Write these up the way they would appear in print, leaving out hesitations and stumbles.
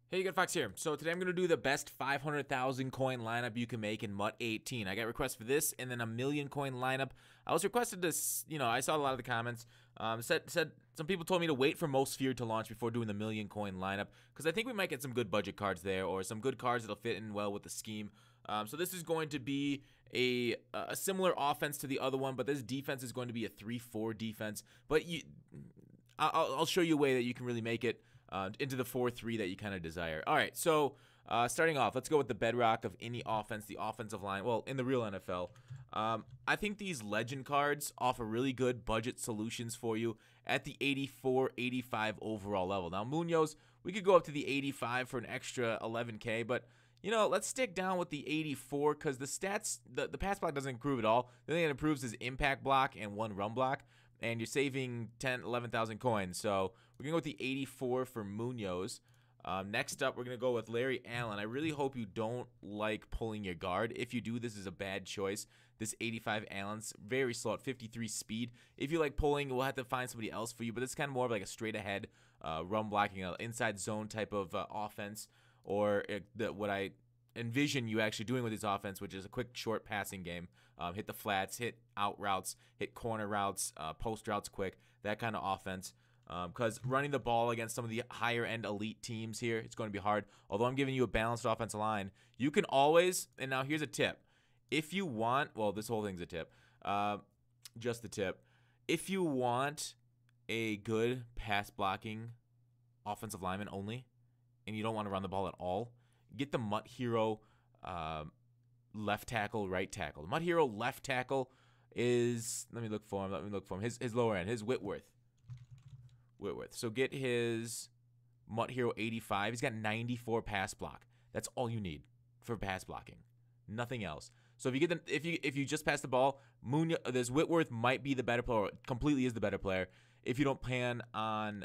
Hey, Good Fox here. So today I'm going to do the best 500,000 coin lineup you can make in MUT 18. I got requests for this and then a million coin lineup. I was requested to, I saw a lot of the comments. Said some people told me to wait for most Sphere to launch before doing the million coin lineup because I think we might get some good budget cards there or some good cards that'll fit in well with the scheme. So this is going to be a similar offense to the other one, but this defense is going to be a 3-4 defense. But I'll show you a way that you can really make it into the 4-3 that you kind of desire. All right, so starting off, let's go with the bedrock of any offense, the offensive line. Well, in the real NFL, I think these legend cards offer really good budget solutions for you at the 84, 85 overall level. Now, Munoz, we could go up to the 85 for an extra 11K, but let's stick down with the 84 because the stats, the pass block doesn't improve at all. The thing that improves is impact block and one run block, and you're saving 10, 11,000 coins. So we're going to go with the 84 for Munoz. Next up, we're going to go with Larry Allen. I really hope you don't like pulling your guard. If you do, this is a bad choice. This 85 Allen's very slow at 53 speed. If you like pulling, we'll have to find somebody else for you, but it's kind of more of like a straight ahead run blocking, inside zone type of offense, or what I envision you actually doing with this offense, which is a quick, short passing game. Hit the flats, hit out routes, hit corner routes, post routes quick, that kind of offense. Because running the ball against some of the higher-end elite teams here, it's going to be hard. Although I'm giving you a balanced offensive line, you can always, and now here's a tip. If you want, well, this whole thing's a tip, just the tip. If you want a good pass-blocking offensive lineman only, and you don't want to run the ball at all, get the MUT Hero left tackle, right tackle. The MUT Hero left tackle is, let me look for him. His lower end, his Whitworth. So get his MUT Hero 85. He's got 94 pass block. That's all you need for pass blocking. Nothing else. So if you just pass the ball, this Whitworth might be the better player, or completely is the better player if you don't plan on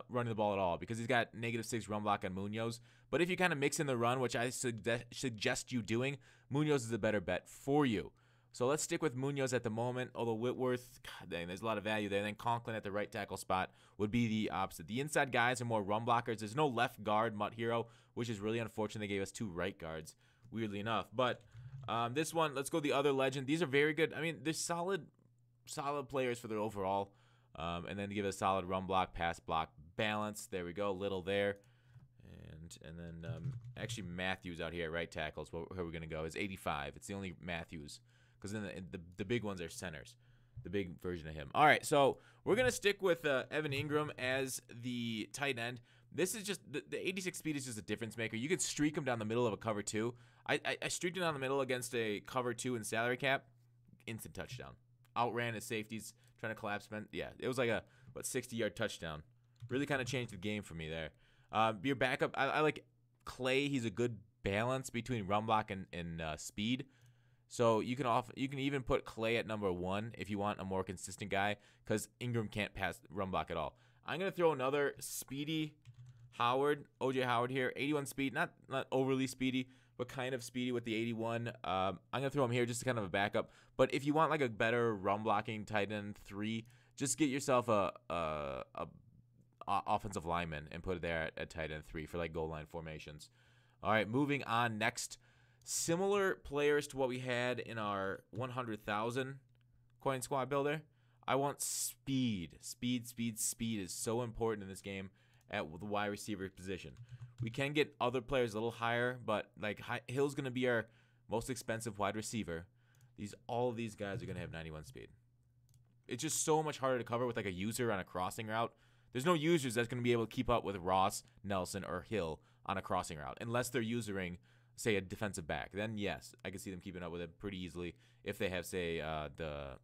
running the ball at all, because he's got -6 run block on Munoz. But if you kind of mix in the run, which I suggest you doing, Munoz is a better bet for you. So let's stick with Munoz at the moment, although Whitworth, God dang, there's a lot of value there. And then Conklin at the right tackle spot would be the opposite. The inside guys are more run blockers. There's no left guard MUT Hero, which is really unfortunate. They gave us 2 right guards, weirdly enough. But this one, let's go the other legend. These are very good. I mean, they're solid players for their overall. And then give it a solid run block, pass block balance. There we go, little there. And then actually Matthews out here at right tackle is where we're going to go. Is 85. It's the only Matthews. Because then the big ones are centers, the big version of him. All right, so we're going to stick with Evan Ingram as the tight end. This is just, the 86 speed is just a difference maker. You could streak him down the middle of a cover 2. I streaked him down the middle against a cover 2 in salary cap. Instant touchdown. Outran his safeties, trying to collapse. Yeah, it was like a, 60-yard touchdown. Really kind of changed the game for me there. Your backup, I like Clay. He's a good balance between run block and speed. So you can even put Clay at number 1 if you want a more consistent guy, because Ingram can't pass run block at all. I'm gonna throw another speedy Howard, OJ Howard here, 81 speed, not overly speedy, but kind of speedy with the 81. I'm gonna throw him here just to kind of a backup. But if you want like a better run blocking tight end 3, just get yourself a offensive lineman and put it there at tight end 3 for like goal line formations. All right, moving on next. Similar players to what we had in our 100,000 coin squad builder. I want speed. Speed is so important in this game at the wide receiver position. We can get other players a little higher, but like Hill's going to be our most expensive wide receiver. All of these guys are going to have 91 speed. It's just so much harder to cover with like a user on a crossing route. There's no users that's going to be able to keep up with Ross, Nelson, or Hill on a crossing route unless they're using, say, a defensive back. Then yes, I can see them keeping up with it pretty easily if they have, say, the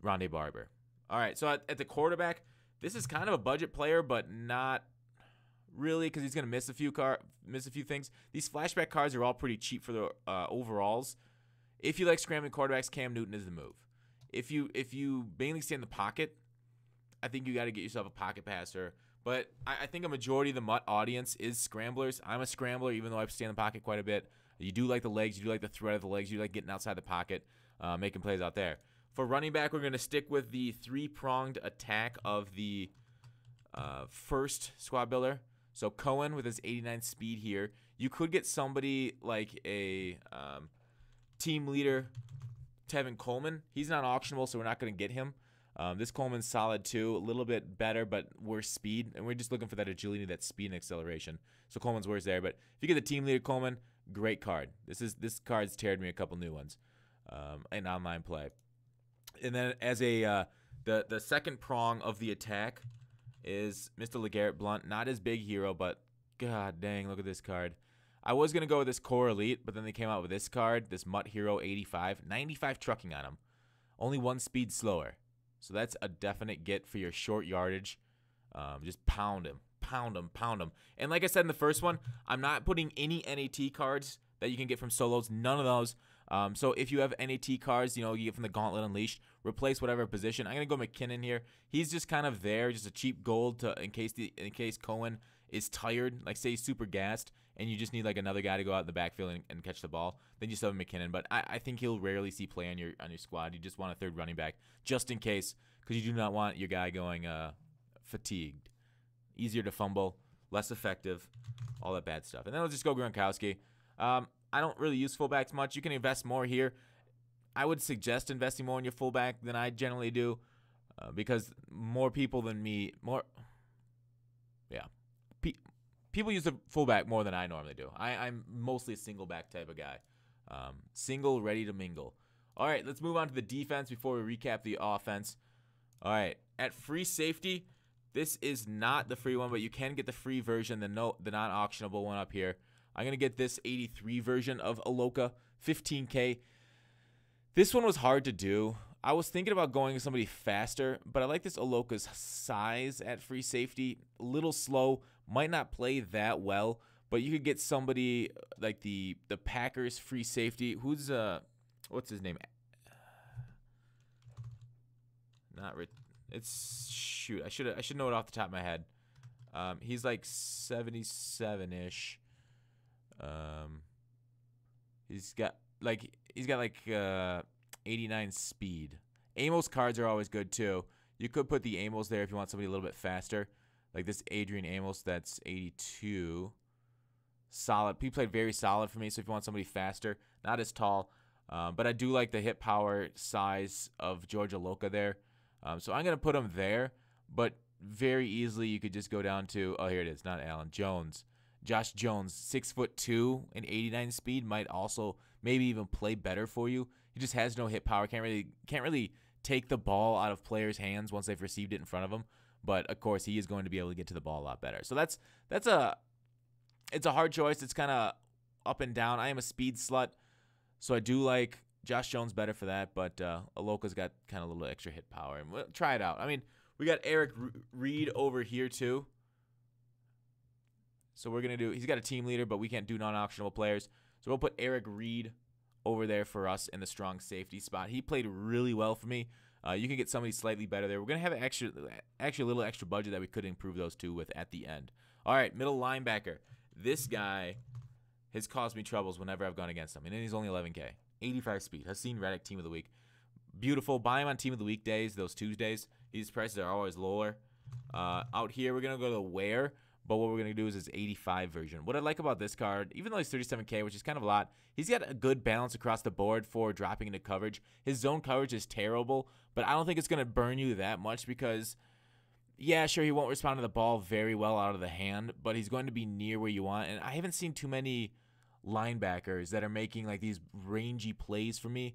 Rondé Barber. All right, so at the quarterback, this is kind of a budget player, but not really, because he's going to miss a few things. These flashback cards are all pretty cheap for the overalls. If you like scrambling quarterbacks, Cam Newton is the move. If you mainly stay in the pocket, I think you got to get yourself a pocket passer. But I think a majority of the MUT audience is scramblers. I'm a scrambler, even though I stay in the pocket quite a bit. You do like the legs. You do like the threat of the legs. You like getting outside the pocket, making plays out there. For running back, we're going to stick with the 3-pronged attack of the first squad builder. So Cohen with his 89 speed here. You could get somebody like a team leader, Tevin Coleman. He's not auctionable, so we're not going to get him. This Coleman's solid too, a little bit better, but worse speed. And we're just looking for that agility, that speed and acceleration. So Coleman's worse there. But if you get the team leader Coleman, great card. This card's teared me a couple new ones in online play. And then as a the second prong of the attack is Mr. LeGarrette Blount. Not his big hero, but god dang, look at this card. I was going to go with this Core Elite, but then they came out with this card, this Mutt Hero 85. 95 trucking on him. Only 1 speed slower. So that's a definite get for your short yardage. Just pound him, pound him, pound him. And like I said in the first one, I'm not putting any NAT cards that you can get from solos. None of those. So if you have NAT cards, you get from the Gauntlet Unleashed, replace whatever position. I'm gonna go McKinnon here. He's just kind of there, just a cheap gold in case Cohen is tired, like say he's super gassed, and you just need like another guy to go out in the backfield and catch the ball. Then you sub McKinnon, but I think he'll rarely see play on your squad. You just want a third running back just in case, because you do not want your guy going fatigued, easier to fumble, less effective, all that bad stuff. And then we'll just go Gronkowski. I don't really use fullbacks much. You can invest more here. I would suggest investing more in your fullback than I generally do, because more people than me, people use the fullback more than I normally do. I'm mostly a single back type of guy. Single, ready to mingle. All right, let's move on to the defense before we recap the offense. All right, at free safety, this is not the free one, but you can get the free version, the non-auctionable one up here. I'm going to get this 83 version of Aloka, 15K. This one was hard to do. I was thinking about going with somebody faster, but I like this Aloka's size at free safety. A little slow, might not play that well, but you could get somebody like the Packers free safety. Who's what's his name? Shoot. I should know it off the top of my head. He's like 77-ish. He's got like 89 speed. Amos cards are always good too. You could put the Amos there if you want somebody a little bit faster. Like this Adrian Amos, that's 82. Solid. He played very solid for me, so if you want somebody faster, not as tall. But I do like the hit power size of George Aloka there. So I'm going to put him there, but very easily you could just go down to, oh, here it is, not Allen, Jones. Josh Jones, 6'2" and 89 speed, might also maybe even play better for you. He just has no hit power. Can't really take the ball out of players' hands once they've received it in front of him. But of course, he is going to be able to get to the ball a lot better. So it's a hard choice. It's kind of up and down. I am a speed slut, so I do like Josh Jones better for that. But Aloka's got kind of a little extra hit power, and we'll try it out. I mean, we got Eric Reed over here too. So we're going to do – he's got a team leader, but we can't do non-auctionable players. So we'll put Eric Reed over there for us in the strong safety spot. He played really well for me. You can get somebody slightly better there. We're going to have actually a little extra budget that we could improve those two with at the end. All right, middle linebacker. This guy has caused me troubles whenever I've gone against him. And then he's only 11K. 85 speed. Hassan Reddick, team of the week. Beautiful. Buy him on team of the week days, those Tuesdays. These prices are always lower. Out here, we're going to go to the Ware. But what we're going to do is his 85 version. What I like about this card, even though he's 37K, which is kind of a lot, he's got a good balance across the board for dropping into coverage. His zone coverage is terrible, but I don't think it's going to burn you that much because, yeah, sure, he won't respond to the ball very well out of the hand, but he's going to be near where you want. And I haven't seen too many linebackers that are making like these rangy plays for me.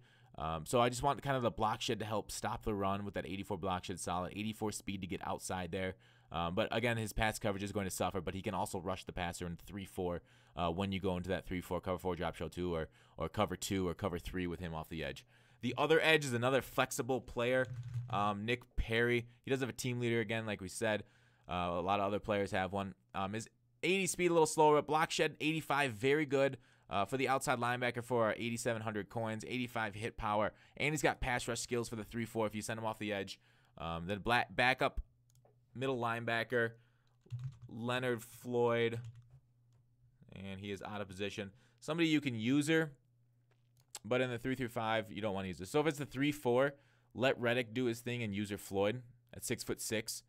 So I just want kind of the block shed to help stop the run with that 84 block shed solid, 84 speed to get outside there. But again, his pass coverage is going to suffer, but he can also rush the passer in 3-4 when you go into that 3-4, cover 4, drop show 2, or cover 2 or cover 3 with him off the edge. The other edge is another flexible player, Nick Perry. He does have a team leader again, like we said. A lot of other players have one. His 80 speed a little slower, block shed 85, very good. For the outside linebacker for our 8,700 coins, 85 hit power, and he's got pass rush skills for the 3-4 if you send him off the edge. Then backup middle linebacker, Leonard Floyd, and he is out of position. Somebody you can user, but in the 3-5, you don't want to use it. So if it's the 3-4, let Reddick do his thing and user Floyd at 6'6".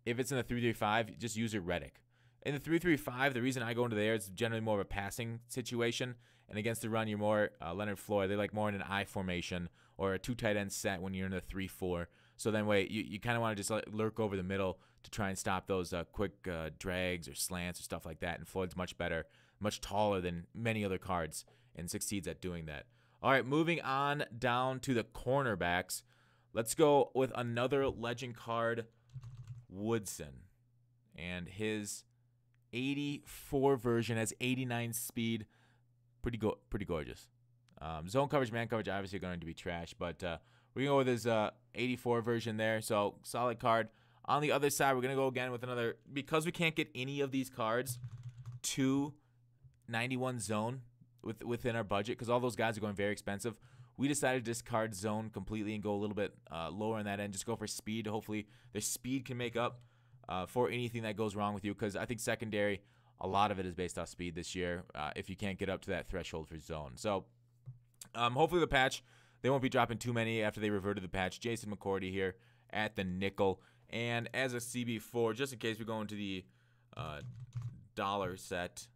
If it's in the 3-5, just user Reddick. In the 3-3-5, the reason I go into there is generally more of a passing situation. And against the run, you're more Leonard Floyd. They like more in an I formation or a 2 tight end set when you're in a 3-4. So then you kind of want to just lurk over the middle to try and stop those quick drags or slants or stuff like that. And Floyd's much better, much taller than many other cards and succeeds at doing that. All right, moving on down to the cornerbacks. Let's go with another legend card, Woodson. And his 84 version has 89 speed. Pretty gorgeous. Zone coverage, man coverage, obviously going to be trash. But we're going to go with his 84 version there. So, solid card. On the other side, we're going to go again with another. Because we can't get any of these cards to 91 zone within our budget, because all those guys are going very expensive, we decided to discard zone completely and go a little bit lower in that end. Just go for speed. Hopefully, their speed can make up for anything that goes wrong with you, because I think secondary, a lot of it is based off speed this year if you can't get up to that threshold for zone. So hopefully the patch, they won't be dropping too many after they reverted the patch. Jason McCourty here at the nickel. And as a CB4, just in case we go into the dollar set,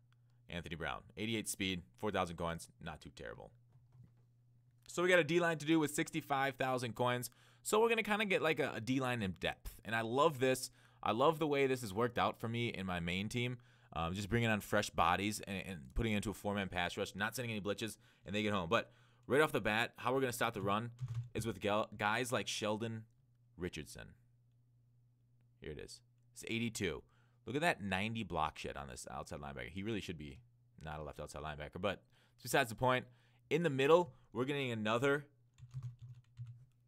Anthony Brown. 88 speed, 4,000 coins, not too terrible. So we got a D-line to do with 65,000 coins. So we're going to kind of get like a D-line in depth. And I love this. I love the way this has worked out for me in my main team. Just bringing on fresh bodies and putting it into a 4-man pass rush, not sending any blitches, and they get home. But right off the bat, how we're going to stop the run is with guys like Sheldon Richardson. Here it is. It's 82. Look at that 90 block shed on this outside linebacker. He really should be not a left outside linebacker, but besides the point. In the middle, we're getting another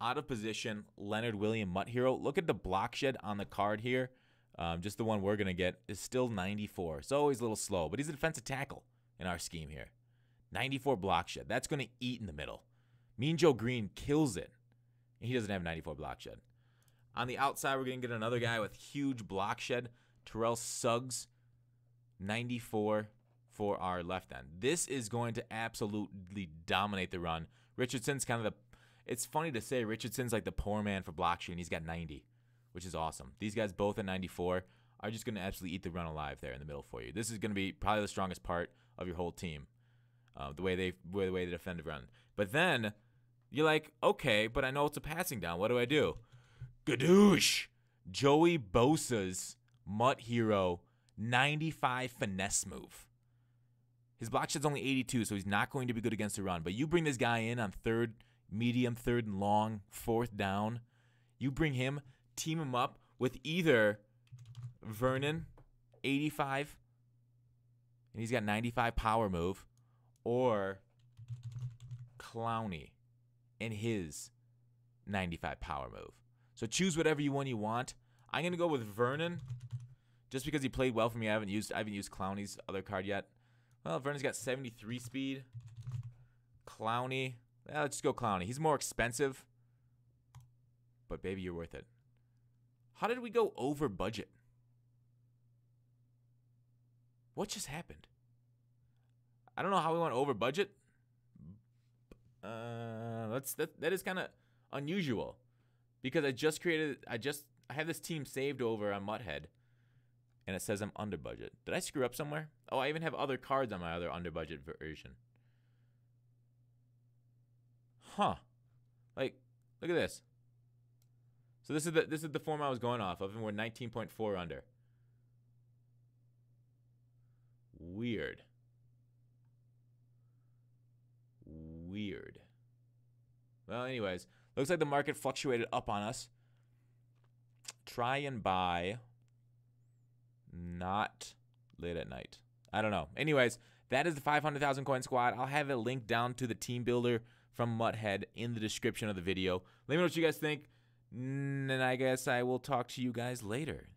out of position Leonard William Mutt Hero. Look at the block shed on the card here. Just the one we're going to get is still 94. It's always a little slow, but he's a defensive tackle in our scheme here. 94 block shed. That's going to eat in the middle. Mean Joe Green kills it, and he doesn't have 94 block shed. On the outside, we're going to get another guy with huge block shed. Terrell Suggs, 94 for our left end. This is going to absolutely dominate the run. Richardson's kind of it's funny to say Richardson's like the poor man for block sheet, and he's got 90, which is awesome. These guys both at 94 are just going to absolutely eat the run alive there in the middle for you. This is going to be probably the strongest part of your whole team, the way they defend the run. But then you're like, okay, but I know it's a passing down. What do I do? Gadoosh! Joey Bosa's Mutt Hero 95 finesse move. His block shed's only 82, so he's not going to be good against the run. But you bring this guy in on third, medium, third and long, fourth down. You bring him, team him up with either Vernon, 85, and he's got 95 power move, or Clowney and his 95 power move. So choose whatever one you want. I'm going to go with Vernon just because he played well for me. I haven't used Clowney's other card yet. Well, Vernon's got 73 speed. Clowney. Let's just go Clowney. He's more expensive, but baby, you're worth it. How did we go over budget? What just happened? I don't know how we went over budget. That is kind of unusual because I have this team saved over on Mutthead, and it says I'm under budget. Did I screw up somewhere? Oh, I even have other cards on my other under budget version. Huh. Like, look at this. So this is the form I was going off of, and we're 19.4 under. Weird. Well, anyways, looks like the market fluctuated up on us. Try and buy not late at night. I don't know. Anyways, that is the 500,000 coin squad. I'll have a link down to the team builder from Mutthead in the description of the video. Let me know what you guys think, and I guess I will talk to you guys later.